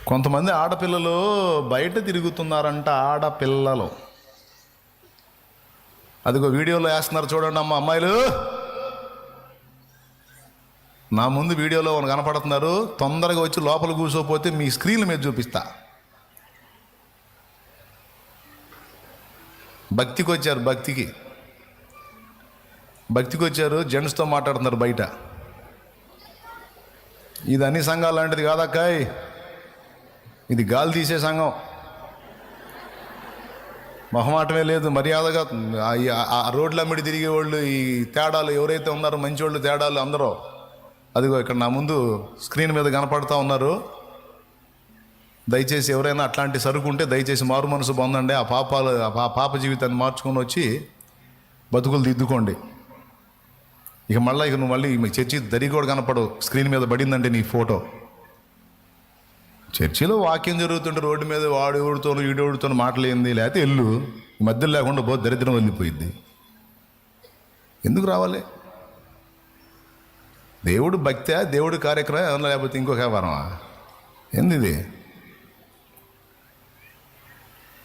కొంతమంది ఆడపిల్లలు బయట తిరుగుతున్నారంట. ఆడపిల్లలు అదిగో వీడియోలో వేస్తున్నారు చూడండి అమ్మ. అమ్మాయిలు నా ముందు వీడియోలో కనపడుతున్నారు. తొందరగా వచ్చి లోపల కూర్చోపోతే మీ స్క్రీన్ల మీద చూపిస్తా. భక్తికి వచ్చారు, భక్తికి వచ్చారు. జెంట్స్తో మాట్లాడుతున్నారు బయట. ఇది అన్ని సంఘాలు లాంటిది కాదక్కాయ్, ఇది గాలి తీసే సంఘం. మొహమాటమే లేదు, మర్యాదగా ఆ రోడ్ల అమ్మిడి తిరిగే వాళ్ళు, ఈ తేడాలు ఎవరైతే ఉన్నారో మంచి తేడాలు అందరూ అదిగో ఇక్కడ నా ముందు స్క్రీన్ మీద కనపడుతూ ఉన్నారు. దయచేసి ఎవరైనా అట్లాంటి సరుకు ఉంటే దయచేసి మారు మనసు పొందండి. ఆ పాప జీవితాన్ని మార్చుకొని వచ్చి బతుకులు దిద్దుకోండి. ఇక నువ్వు మళ్ళీ మీ చర్చి దరి కూడా కనపడవు. స్క్రీన్ మీద పడిందంటే నీ ఫోటో. చర్చిలో వాక్యం జరుగుతుంటే రోడ్డు మీద వాడు ఎవడుతోనూ ఈడెవడుతోనూ మాటలేంది, లేకపోతే ఎల్లు ఈ మధ్యలో లేకుండా పోతే దరిద్రం వెళ్ళిపోయింది. ఎందుకు రావాలి? దేవుడు భక్తే, దేవుడు కార్యక్రమం ఏమన్నా, లేకపోతే ఇంకొక వ్యాపారమా? ఏంది ఇది?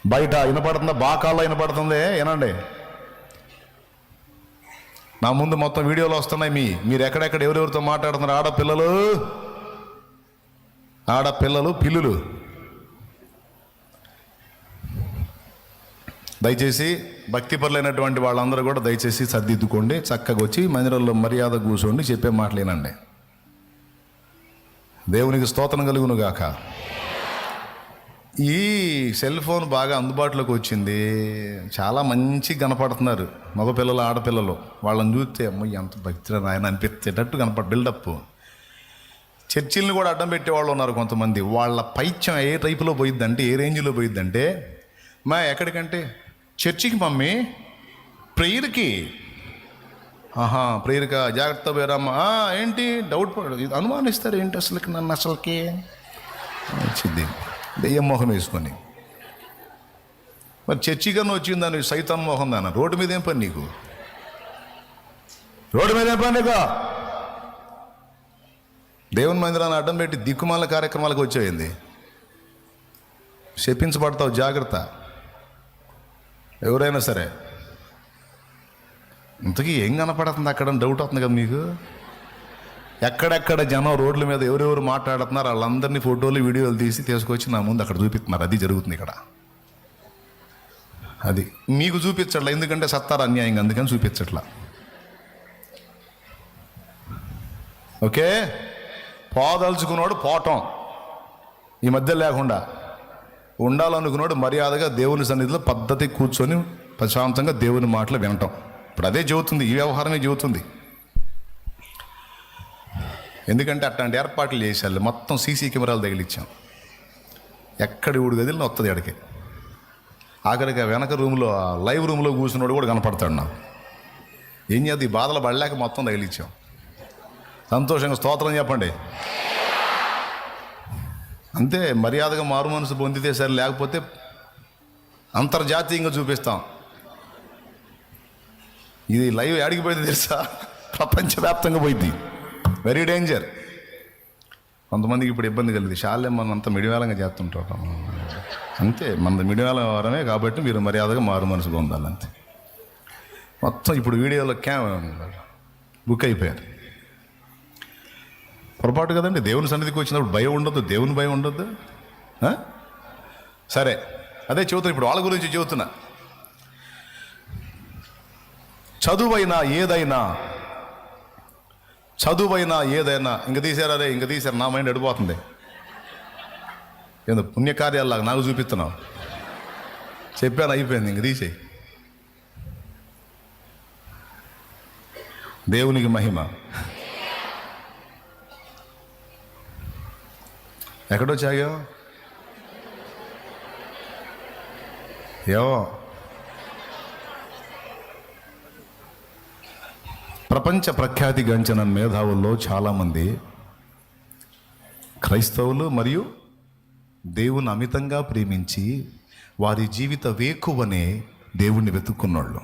బయట వినపడుతుందా? బాకాల్లో వినపడుతుంది. వినండి, నా ముందు మొత్తం వీడియోలు వస్తున్నాయి. మీరు ఎక్కడెక్కడ ఎవరెవరితో మాట్లాడుతున్నారు? ఆడపిల్లలు పిల్లులు. దయచేసి భక్తిపరులైనటువంటి వాళ్ళందరూ కూడా దయచేసి సర్దిద్దుకోండి. చక్కగా వచ్చి మందిరంలో మర్యాద కూర్చోండి. చెప్పే మాటలేనండి. దేవునికి స్తోత్రం కలుగును గాక. ఈ సెల్ ఫోన్ బాగా అందుబాటులోకి వచ్చింది. చాలా మంచి కనపడుతున్నారు మగపిల్లలు, ఆడపిల్లలు. వాళ్ళని చూస్తే అమ్మ ఎంత భక్తిరా నాయన అనిపించేటట్టు బిల్డప్. చర్చిల్ని కూడా అడ్డం పెట్టేవాళ్ళు ఉన్నారు కొంతమంది. వాళ్ళ పైత్యం ఏ టైపులో పోయిద్దంటే, ఏ రేంజ్లో పోయిద్దంటే, ఎక్కడికంటే చర్చికి మమ్మీ, ప్రేయర్కి. ప్రేయర్కా? జాగ్రత్త పోయారమ్మా. ఏంటి డౌట్ అనుమానిస్తారు ఏంటి అసలుకి నన్ను? అసలుకి వచ్చింది దెయ్యం మొహం వేసుకొని. మరి చర్చికన్నా వచ్చిందని సైతం మొహం దాన. రోడ్డు మీద ఏం పని నీకు? దేవుని మందిరాన్ని అడ్డం పెట్టి దిక్కుమాల కార్యక్రమాలకు వచ్చేయింది. శపించబడతావు, జాగ్రత్త. ఎవరైనా సరే. ఇంతకీ ఏం కనపడుతుంది అక్కడ డౌట్ అవుతుంది కదా మీకు. ఎక్కడెక్కడ జనం రోడ్ల మీద ఎవరెవరు మాట్లాడుతున్నారు వాళ్ళందరినీ ఫోటోలు వీడియోలు తీసుకొచ్చి నా ముందు అక్కడ చూపిస్తున్నారు. అది జరుగుతుంది ఇక్కడ. అది మీకు చూపించట్లా, ఎందుకంటే సత్తారు అన్యాయంగా, అందుకని చూపించట్లా. ఓకే, పోదలుచుకున్నాడు పోవటం ఈ మధ్య లేకుండా. ఉండాలనుకున్నాడు మర్యాదగా దేవుని సన్నిధిలో పద్ధతి కూర్చొని ప్రశాంతంగా దేవుని మాటలు వినటం. ఇప్పుడు అదే చెబుతుంది, ఈ వ్యవహారమే చెబుతుంది. ఎందుకంటే అట్లాంటి ఏర్పాట్లు చేసేయాలి. మొత్తం సీసీ కెమెరాలు తగిలిచ్చాం. ఎక్కడ ఊడి గదిలో వస్తుంది అడికి. ఆఖరికి వెనక రూమ్లో, లైవ్ రూమ్లో కూర్చున్నాడు కూడా కనపడతాడు నాకు. ఏం చేద్ది? ఈ బాధలు పడలేక మొత్తం తగిలిచ్చాం. సంతోషంగా స్తోత్రం చెప్పండి. అంతే, మర్యాదగా మారు మనసు పొందితే సరే, లేకపోతే అంతర్జాతీయంగా చూపిస్తాం. ఇది లైవ్ యాడికి పోయింది తెలుసా? ప్రపంచవ్యాప్తంగా పోయింది. Very danger. కొంతమందికి ఇప్పుడు ఇబ్బంది కలిగింది. శాలే మనం అంతా మిడివేలంగా చేస్తుంటాం. అంతే, మన మిడివేల వారమే కాబట్టి మీరు మర్యాదగా మారు మనసు పొందాలి అంతే. మొత్తం ఇప్పుడు వీడియోలో బుక్ అయిపోయారు. పొరపాటు కదండి. దేవుని సన్నిధికి వచ్చినప్పుడు భయం ఉండొద్దు, దేవుని భయం ఉండొద్దు. సరే, అదే చెబుతున్నా. ఇప్పుడు వాళ్ళ గురించి చెబుతున్నా. చదువైనా ఏదైనా ఇంక తీసారు. నా మైండ్ అడిపోతుంది. ఏందో పుణ్యకార్యాల్లాగా నాకు చూపిస్తున్నావు. చెప్పాను, అయిపోయింది, ఇంక తీసేయి. దేవునికి మహిమ. ఎక్కడో చాగా ఏవో ప్రపంచ ప్రఖ్యాతి గంచిన మేధావుల్లో చాలామంది క్రైస్తవులు మరియు దేవుని అమితంగా ప్రేమించి వారి జీవిత వేకువనే దేవుణ్ణి వెతుక్కున్నోళ్ళు.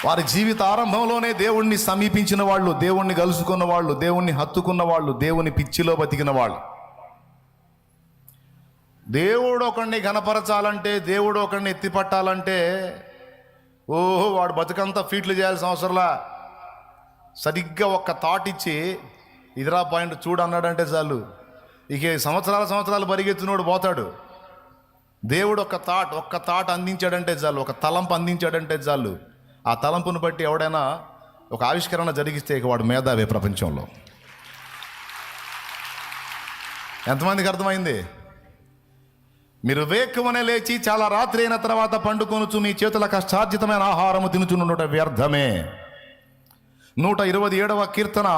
వారి జీవిత ఆరంభంలోనే దేవుణ్ణి సమీపించిన వాళ్ళు, దేవుణ్ణి కలుసుకున్న వాళ్ళు, దేవుణ్ణి హత్తుకున్న వాళ్ళు, దేవుని పిచ్చిలో బతికిన వాళ్ళు. దేవుడు ఒకడిని ఘనపరచాలంటే, దేవుడు ఒకడిని ఎత్తిపట్టాలంటే ఓహో వాడు బతుకంతా ఫీట్లు చేయాల్సిన అవసరంలా. సరిగ్గా ఒక్క థాట్ ఇచ్చి ఇదిరా పాయింట్ చూడు అన్నాడంటే చాలు, ఇక సంవత్సరాలు పరిగెత్తినోడు పోతాడు. దేవుడు ఒక్క థాట్ అందించాడంటే చాలు, ఒక తలంపు అందించాడంటే చాలు, ఆ తలంపును బట్టి ఎవడైనా ఒక ఆవిష్కరణ జరిగిస్తే ఇక వాడు మేధావే ప్రపంచంలో. ఎంతమందికి అర్థమైంది? మీరు వేకువనే లేచి చాలా రాత్రి అయిన తర్వాత పండుకొనుచు మీ చేతుల కష్టార్జితమైన ఆహారము తినుచునుట వ్యర్థమే. 127వ కీర్తన